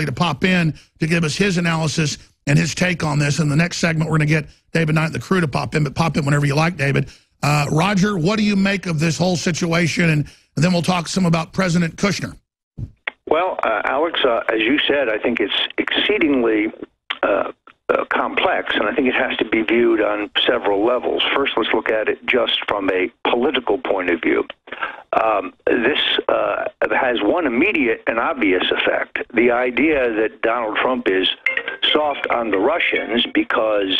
briefly to pop in to give us his analysis and his take on this. In the next segment, we're going to get David Knight and the crew to pop in, but pop in whenever you like, David. Roger, what do you make of this whole situation? And then we'll talk some about President Kushner. Well, Alex, as you said, I think it's exceedingly complex, and I think it has to be viewed on several levels. First, let's look at it just from a political point of view. This has one immediate and obvious effect. The idea that Donald Trump is soft on the Russians because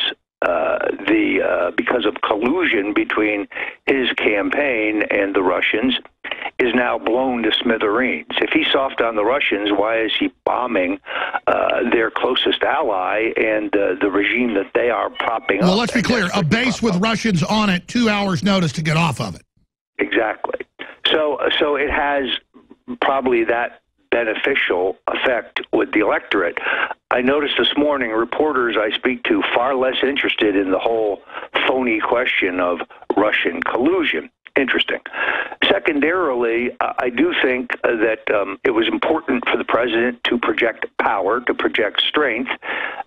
of collusion between his campaign and the Russians is now blown to smithereens. If he's soft on the Russians, why is he bombing their closest ally and the regime that they are propping up? Well, let's be clear. A base with Russians on it, 2 hours notice to get off of it. Exactly. So it has probably that beneficial effect with the electorate. I noticed this morning reporters I speak to far less interested in the whole phony question of Russian collusion. Interesting. Secondarily, I do think that it was important for the president to project power, to project strength,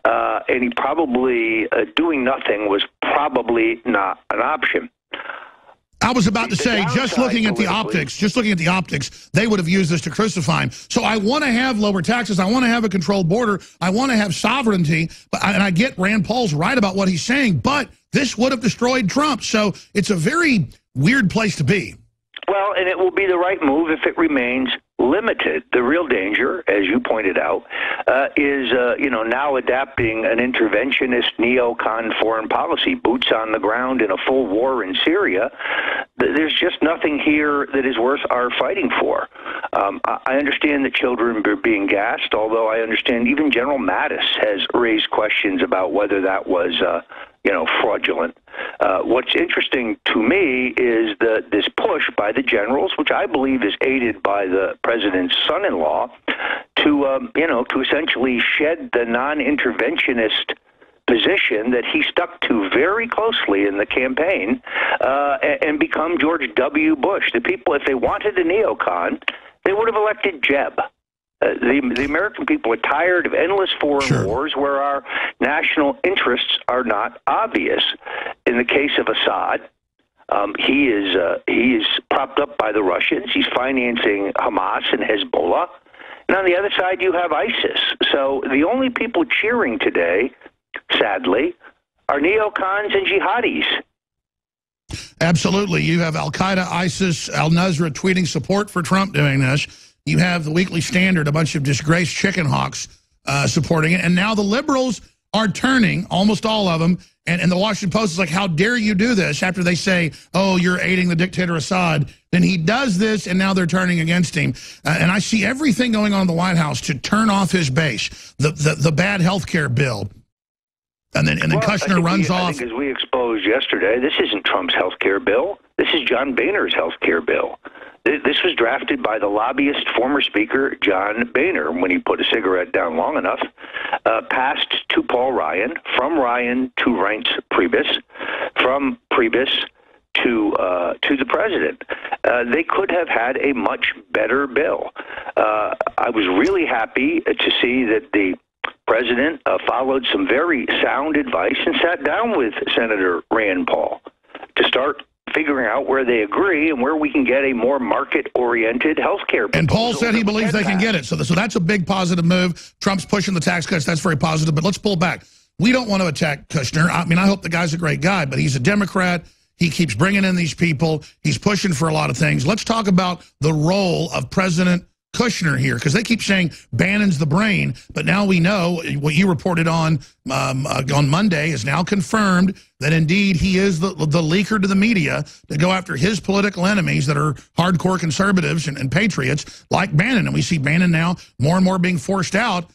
and he probably doing nothing was probably not an option. I was about to say, just looking at the optics, they would have used this to crucify him. So I want to have lower taxes. I want to have a controlled border. I want to have sovereignty. And I get Rand Paul's right about what he's saying, but this would have destroyed Trump. So it's a very weird place to be. Well, and it will be the right move if it remains limited. The real danger, as you pointed out, is now adapting an interventionist neocon foreign policy, boots on the ground in a full war in Syria. There's just nothing here that is worth our fighting for. I understand that children are being gassed, although I understand even General Mattis has raised questions about whether that was fraudulent. What's interesting to me is this push by the generals, which I believe is aided by the president's son-in-law, to essentially shed the non-interventionist position that he stuck to very closely in the campaign and become George W. Bush. The people, if they wanted a neocon, they would have elected Jeb. The American people are tired of endless foreign wars where our national interests are not obvious. In the case of Assad, he is propped up by the Russians. He's financing Hamas and Hezbollah. And on the other side, you have ISIS. So the only people cheering today, sadly, are neocons and jihadis. Absolutely. You have Al-Qaeda, ISIS, Al-Nusra tweeting support for Trump doing this. You have the Weekly Standard, a bunch of disgraced chicken hawks supporting it. And now the liberals are turning, almost all of them. And the Washington Post is like, how dare you do this? After they say, oh, you're aiding the dictator Assad. Then he does this, and now they're turning against him. And I see everything going on in the White House to turn off his base, the bad health care bill. And then Kushner runs off. I think as we exposed yesterday, this isn't Trump's health care bill. This is John Boehner's health care bill. This was drafted by the lobbyist, former Speaker John Boehner, when he put a cigarette down long enough, passed to Paul Ryan, from Ryan to Reince Priebus, from Priebus to the president. They could have had a much better bill. I was really happy to see that the president followed some very sound advice and sat down with Senator Rand Paul to start figuring out where they agree and where we can get a more market-oriented health care proposal. And Paul said he believes they can get it. So that's a big positive move. Trump's pushing the tax cuts. That's very positive. But let's pull back. We don't want to attack Kushner. I mean, I hope the guy's a great guy, but he's a Democrat. He keeps bringing in these people. He's pushing for a lot of things. Let's talk about the role of President Kushner here, because they keep saying Bannon's the brain, but now we know what you reported on Monday is now confirmed that indeed he is the leaker to the media to go after his political enemies that are hardcore conservatives and patriots like Bannon. And we see Bannon now more and more being forced out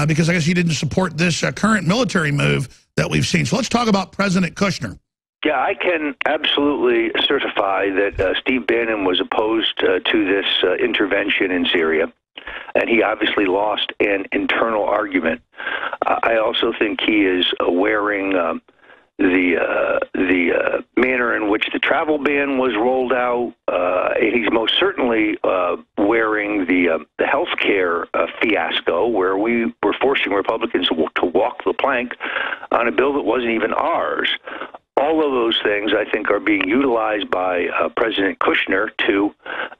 because I guess he didn't support this current military move that we've seen. So let's talk about President Kushner. Yeah, I can absolutely certify that Steve Bannon was opposed to this intervention in Syria, and he obviously lost an internal argument. I also think he is wearing the manner in which the travel ban was rolled out. He's most certainly wearing the health care fiasco, where we encouraging Republicans to walk the plank on a bill that wasn't even ours. All of those things, I think, are being utilized by President Kushner to,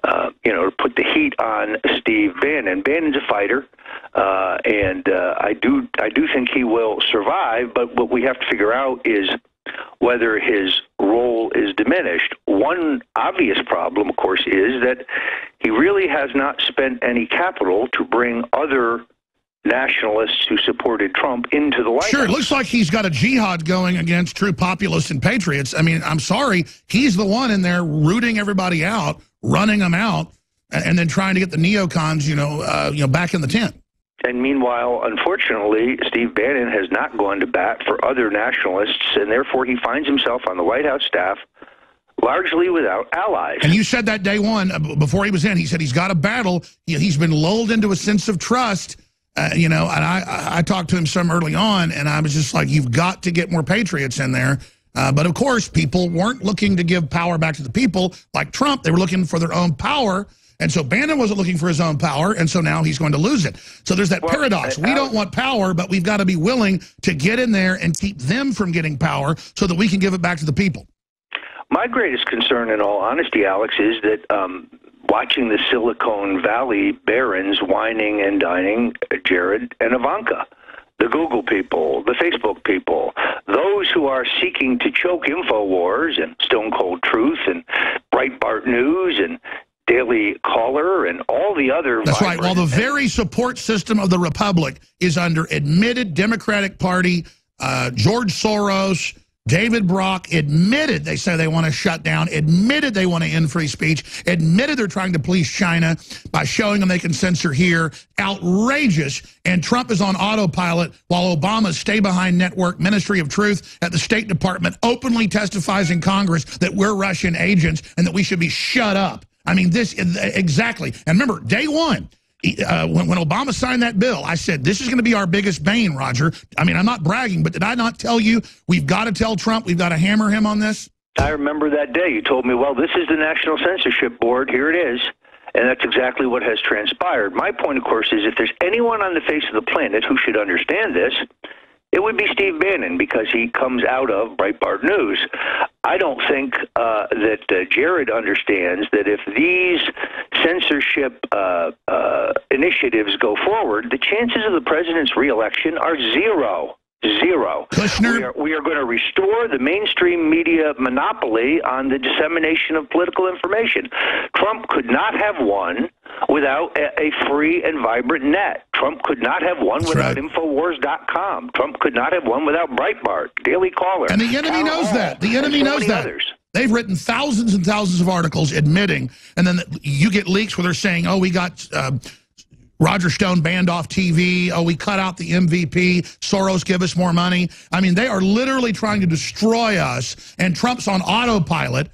to put the heat on Steve Bannon. Bannon's a fighter, and I do think he will survive. But what we have to figure out is whether his role is diminished. One obvious problem, of course, is that he really has not spent any capital to bring other nationalists who supported Trump into the White House. Sure, it looks like he's got a jihad going against true populists and patriots. I mean, I'm sorry, he's the one in there rooting everybody out, running them out, and then trying to get the neocons, back in the tent. And meanwhile, unfortunately, Steve Bannon has not gone to bat for other nationalists, and therefore he finds himself on the White House staff largely without allies. And you said that day one, before he was in, he said he's got a battle. He's been lulled into a sense of trust. And I talked to him some early on, and I was just like, you've got to get more patriots in there. But, of course, people weren't looking to give power back to the people like Trump. They were looking for their own power. And so Bannon wasn't looking for his own power, and so now he's going to lose it. So there's that paradox. We don't want power, but we've got to be willing to get in there and keep them from getting power so that we can give it back to the people. My greatest concern, in all honesty, Alex, is that watching the Silicon Valley barons whining and dining Jared and Ivanka, the Google people, the Facebook people, those who are seeking to choke InfoWars and Stone Cold Truth and Breitbart News and Daily Caller and all the other... That's right. While the very support system of the Republic is under admitted Democratic Party, George Soros, David Brock admitted they say they want to shut down, admitted they want to end free speech, admitted they're trying to police China by showing them they can censor here. Outrageous. And Trump is on autopilot while Obama's stay-behind network, Ministry of Truth at the State Department openly testifies in Congress that we're Russian agents and that we should be shut up. I mean, this exactly. And remember, day one, when Obama signed that bill, I said, this is going to be our biggest bane, Roger. I mean, I'm not bragging, but did I not tell you we've got to tell Trump, we've got to hammer him on this? I remember that day. You told me, well, this is the National Censorship Board. Here it is. And that's exactly what has transpired. My point, of course, is if there's anyone on the face of the planet who should understand this, it would be Steve Bannon, because he comes out of Breitbart News. I don't think that Jared understands that if these censorship initiatives go forward, the chances of the president's reelection are zero. Zero. Kushner? We are going to restore the mainstream media monopoly on the dissemination of political information. Trump could not have won without a free and vibrant net. Trump could not have won without InfoWars.com. Trump could not have won without Breitbart, Daily Caller. And the enemy knows that. The enemy knows that. Others. They've written thousands and thousands of articles admitting, and then you get leaks where they're saying, oh, we got... Roger Stone banned off TV. Oh, we cut out the MVP. Soros give us more money. I mean, they are literally trying to destroy us, and Trump's on autopilot.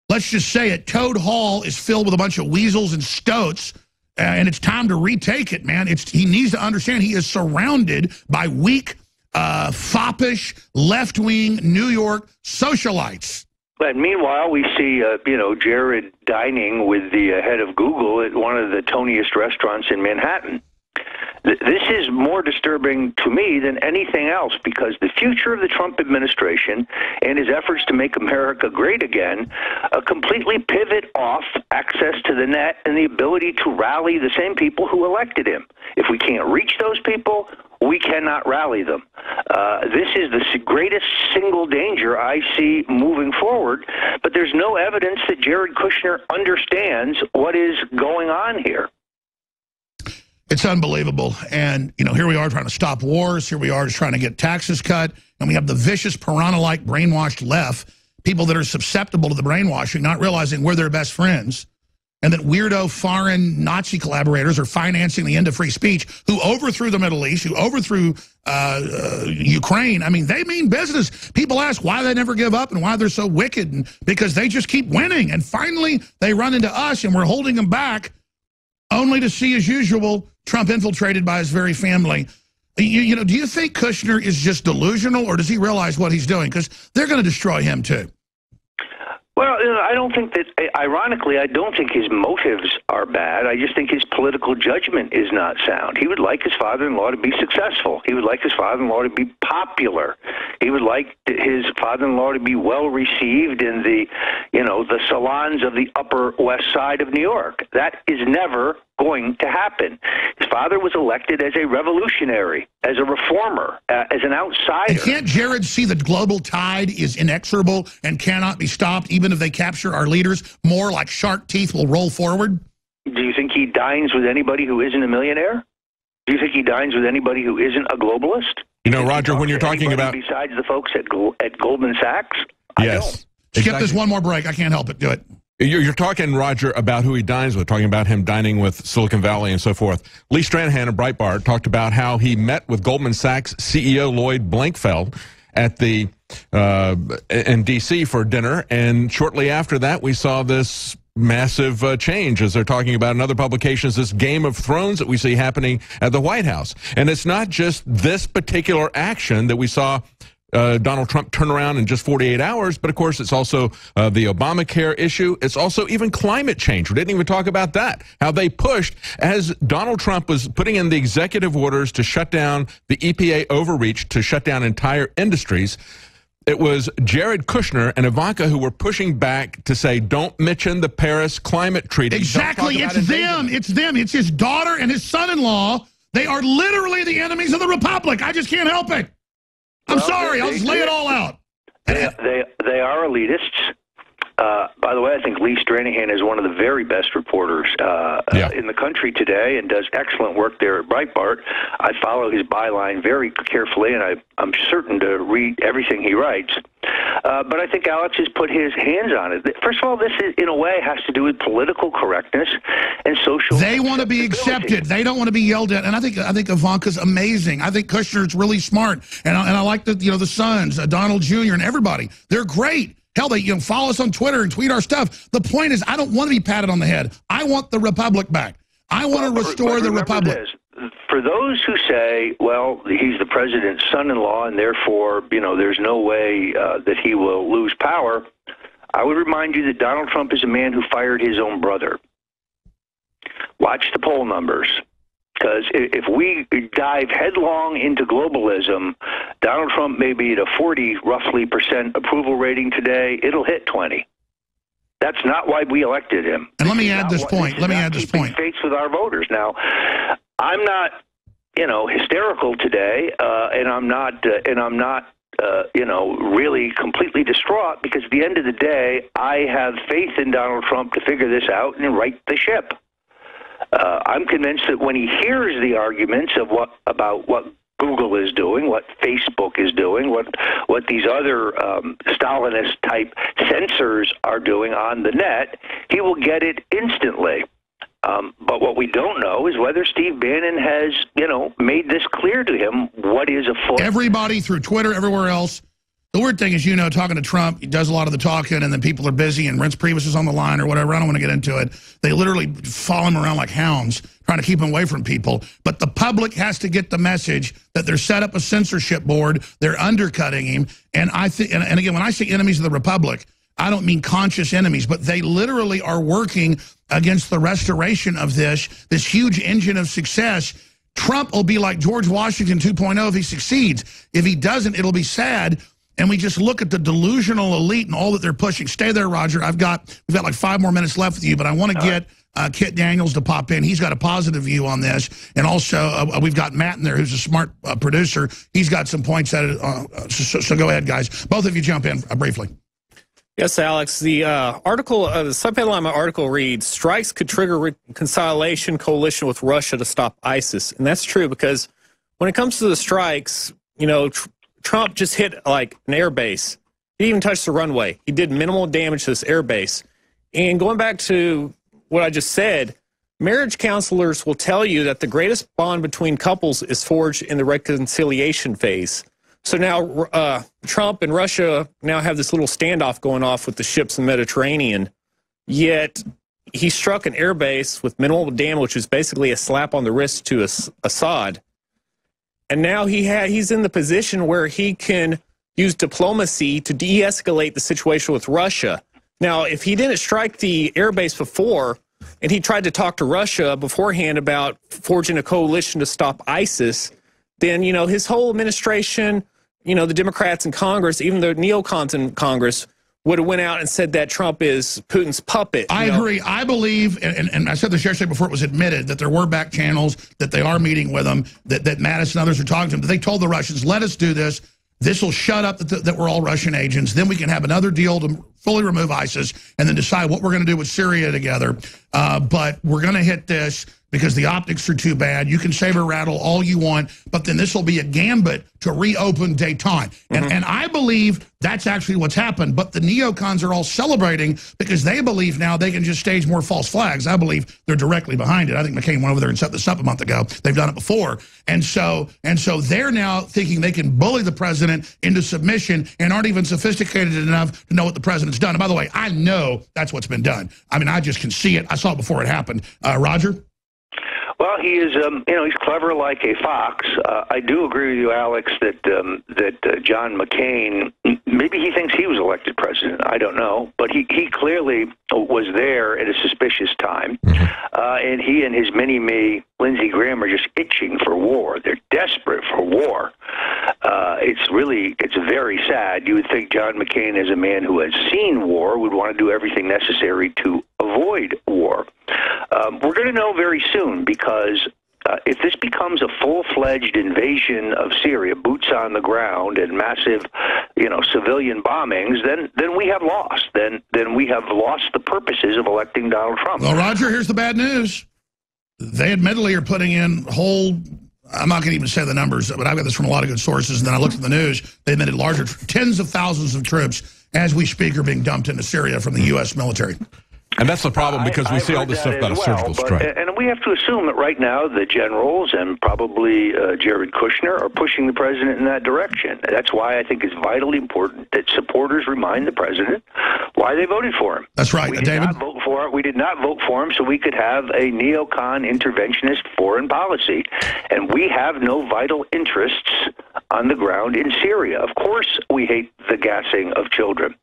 Let's just say it. Toad Hall is filled with a bunch of weasels and stoats, and it's time to retake it, man. He needs to understand he is surrounded by weak, foppish, left-wing New York socialites. And meanwhile, we see, Jared dining with the head of Google at one of the toniest restaurants in Manhattan. This is more disturbing to me than anything else, because the future of the Trump administration and his efforts to make America great again completely pivot off access to the net and the ability to rally the same people who elected him. If we can't reach those people, we cannot rally them. This is the greatest single danger I see moving forward, but there's no evidence that Jared Kushner understands what is going on here. It's unbelievable. And, here we are trying to stop wars. Here we are just trying to get taxes cut. And we have the vicious piranha-like brainwashed left, people that are susceptible to the brainwashing, not realizing we're their best friends. And that weirdo foreign Nazi collaborators are financing the end of free speech, who overthrew the Middle East, who overthrew Ukraine. I mean, they mean business. People ask why they never give up and why they're so wicked, and because they just keep winning. And finally, they run into us, and we're holding them back, only to see, as usual, Trump infiltrated by his very family. Do you think Kushner is just delusional, or does he realize what he's doing? Because they're going to destroy him, too. Well, I don't think that, ironically, I don't think his motives are bad. I just think his political judgment is not sound. He would like his father-in-law to be successful. He would like his father-in-law to be popular. He would like his father-in-law to be well received in the, the salons of the Upper West Side of New York. That is never going to happen. His father was elected as a revolutionary, as a reformer, as an outsider. And can't Jared see the global tide is inexorable and cannot be stopped, even if they capture our leaders? More like shark teeth will roll forward? Do you think he dines with anybody who isn't a millionaire? Do you think he dines with anybody who isn't a globalist? Roger, when you're talking about... Besides the folks at Goldman Sachs? Yes. Skip this one more break. I can't help it. Do it. You're talking, Roger, about who he dines with, talking about him dining with Silicon Valley and so forth. Lee Stranahan of Breitbart talked about how he met with Goldman Sachs CEO Lloyd Blankfeld at in D.C. for dinner, and shortly after that, we saw this massive change, as they're talking about in other publications, this Game of Thrones that we see happening at the White House. And it's not just this particular action that we saw Donald Trump turn around in just 48 hours, but of course it's also the Obamacare issue. It's also even climate change. We didn't even talk about that, how they pushed, as Donald Trump was putting in the executive orders to shut down the EPA overreach, to shut down entire industries. It was Jared Kushner and Ivanka who were pushing back to say, don't mention the Paris climate treaty. Exactly, it's them. It's them. It's his daughter and his son-in-law. They are literally the enemies of the Republic. I just can't help it. I'm sorry, I'll just lay it all out. They are elitists. By the way, I think Lee Stranahan is one of the very best reporters in the country today and does excellent work there at Breitbart. I follow his byline very carefully, and I'm certain to read everything he writes. But I think Alex has put his hands on it. First of all, this, in a way, has to do with political correctness and social. They want to be accepted. They don't want to be yelled at. And I think Ivanka's amazing. I think Kushner's really smart. And I like the sons, Donald Jr. and everybody. They're great. Hell, they follow us on Twitter and tweet our stuff. The point is, I don't want to be patted on the head. I want the Republic back. I want to restore the Republic. For those who say, well, he's the president's son-in-law, and therefore, there's no way that he will lose power, I would remind you that Donald Trump is a man who fired his own brother. Watch the poll numbers. Because if we dive headlong into globalism, Donald Trump may be at a 40% approval rating today. It'll hit 20. That's not why we elected him. And let me add this point. Let me add this point. Faith with our voters. Now, I'm not, hysterical today, and I'm not, really completely distraught, because at the end of the day, I have faith in Donald Trump to figure this out and right the ship. I'm convinced that when he hears the arguments about what Google is doing, what Facebook is doing, what these other Stalinist type censors are doing on the net, he will get it instantly. But what we don't know is whether Steve Bannon has, made this clear to him what is afoot. Everybody through Twitter, everywhere else. The weird thing is, talking to Trump, he does a lot of the talking, and then people are busy, and Reince Priebus is on the line or whatever. I don't want to get into it. They literally follow him around like hounds, trying to keep him away from people. But the public has to get the message that they're set up a censorship board, they're undercutting him. And I think, and again, when I say enemies of the Republic, I don't mean conscious enemies, but they literally are working against the restoration of this huge engine of success. Trump will be like George Washington 2.0 if he succeeds. If he doesn't, it'll be sad. And we just look at the delusional elite and all that they're pushing. Stay there, Roger. We've got like 5 more minutes left with you, but I want to get Kit Daniels to pop in. He's got a positive view on this. And also, we've got Matt in there, who's a smart producer. He's got some points at it. So go ahead, guys. Both of you jump in briefly. Yes, Alex. The article, the subheadline of my article reads, "Strikes could trigger reconciliation coalition with Russia to stop ISIS." And that's true, because when it comes to the strikes, Trump just hit like an air base. He didn't even touch the runway. He did minimal damage to this air base. And going back to what I just said, marriage counselors will tell you that the greatest bond between couples is forged in the reconciliation phase. So now Trump and Russia now have this little standoff going off with the ships in the Mediterranean, yet he struck an air base with minimal damage, which is basically a slap on the wrist to Assad. And now he's in the position where he can use diplomacy to de-escalate the situation with Russia. Now, if he didn't strike the airbase before, and he tried to talk to Russia beforehand about forging a coalition to stop ISIS, then, you know, his whole administration, you know, the Democrats in Congress, even the neocons in Congress, would have went out and said that Trump is Putin's puppet. I agree. I believe, and I said this yesterday before it was admitted, that there were back channels, that they are meeting with them, that Mattis and others are talking to them. That they told the Russians, let us do this. This will shut up that we're all Russian agents. Then we can have another deal to fully remove ISIS and then decide what we're going to do with Syria together. But we're going to hit this because the optics are too bad. You can saber rattle all you want, but then this will be a gambit to reopen Dayton. And I believe that's actually what's happened. But the neocons are all celebrating because they believe now they can just stage more false flags. I believe they're directly behind it. I think McCain went over there and set this up a month ago. They've done it before. And so they're now thinking they can bully the president into submission and aren't even sophisticated enough to know what the president's done. And by the way, I know that's what's been done. I mean, I just can see it. I saw it before it happened. Roger? Well, he is, he's clever like a fox. I do agree with you, Alex, that John McCain, maybe he thinks he was elected president. I don't know. But he clearly was there at a suspicious time. And he and his mini-me, Lindsey Graham, are just itching for war. They're desperate for war. It's very sad. You would think John McCain, as a man who has seen war, would want to do everything necessary to avoid war. We're going to know very soon because if this becomes a full-fledged invasion of Syria, boots on the ground and massive, civilian bombings, then we have lost. Then we have lost the purposes of electing Donald Trump. Well, Roger, here's the bad news. They admittedly are putting in I'm not going to even say the numbers, but I've got this from a lot of good sources, and then I looked at the news. They admitted tens of thousands of troops, as we speak, are being dumped into Syria from the U.S. military. And that's the problem because we see all this stuff about a surgical strike. And we have to assume that right now the generals and probably Jared Kushner are pushing the president in that direction. That's why I think it's vitally important that supporters remind the president why they voted for him. That's right, We did David. not vote for him. We did not vote for him so we could have a neocon interventionist foreign policy. And we have no vital interests on the ground in Syria. Of course we hate the gassing of children.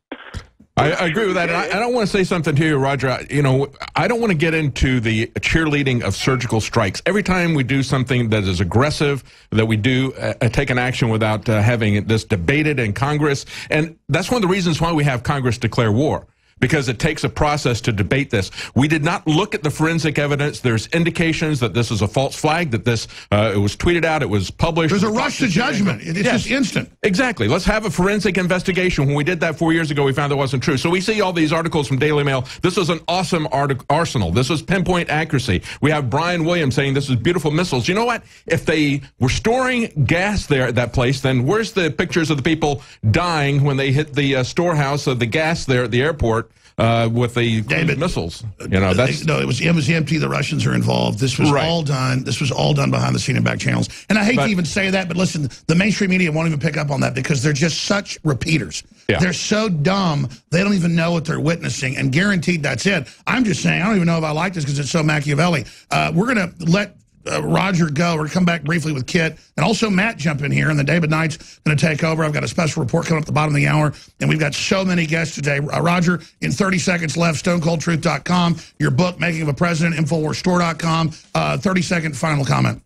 I agree with that. And I don't want to say something to you, Roger. I don't want to get into the cheerleading of surgical strikes. Every time we do something that is aggressive, that we do take an action without having this debated in Congress. And that's one of the reasons why we have Congress declare war. Because it takes a process to debate this. We did not look at the forensic evidence. There's indications that this is a false flag, that this it was tweeted out, it was published. There's a rush to judgment. It's just instant. Exactly. Let's have a forensic investigation. When we did that 4 years ago, we found that wasn't true. So we see all these articles from Daily Mail. This was an awesome arsenal. This was pinpoint accuracy. We have Brian Williams saying this is beautiful missiles. You know what? If they were storing gas there at that place, then where's the pictures of the people dying when they hit the storehouse of the gas there at the airport? With the missiles, no, it was empty. The Russians are involved. This was all done. This was all done behind the scene and back channels. And I hate to even say that, but listen, the mainstream media won't even pick up on that because they're just such repeaters. Yeah. They're so dumb they don't even know what they're witnessing. And guaranteed, that's it. I'm just saying, I don't even know if I like this because it's so Machiavelli. We're going to let Roger go. We're going to come back briefly with Kit. And also Matt jump in here, and then David Knight's going to take over. I've got a special report coming up at the bottom of the hour, and we've got so many guests today. Roger, in 30 seconds left, StoneColdTruth.com, your book, Making of a President, InfoWarsStore.com. 30-second final comment.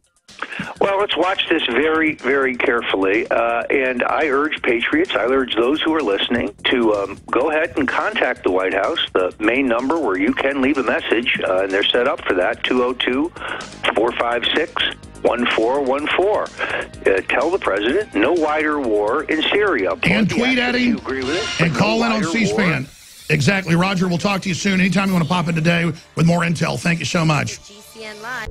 Well, let's watch this very, very carefully. And I urge patriots, I urge those who are listening to go ahead and contact the White House, the main number where you can leave a message, and they're set up for that, 202-456-1414. Tell the president, no wider war in Syria. And tweet at him, and call in on C-SPAN. Exactly. Roger, we'll talk to you soon. Anytime you want to pop in today with more intel. Thank you so much. GCN Live.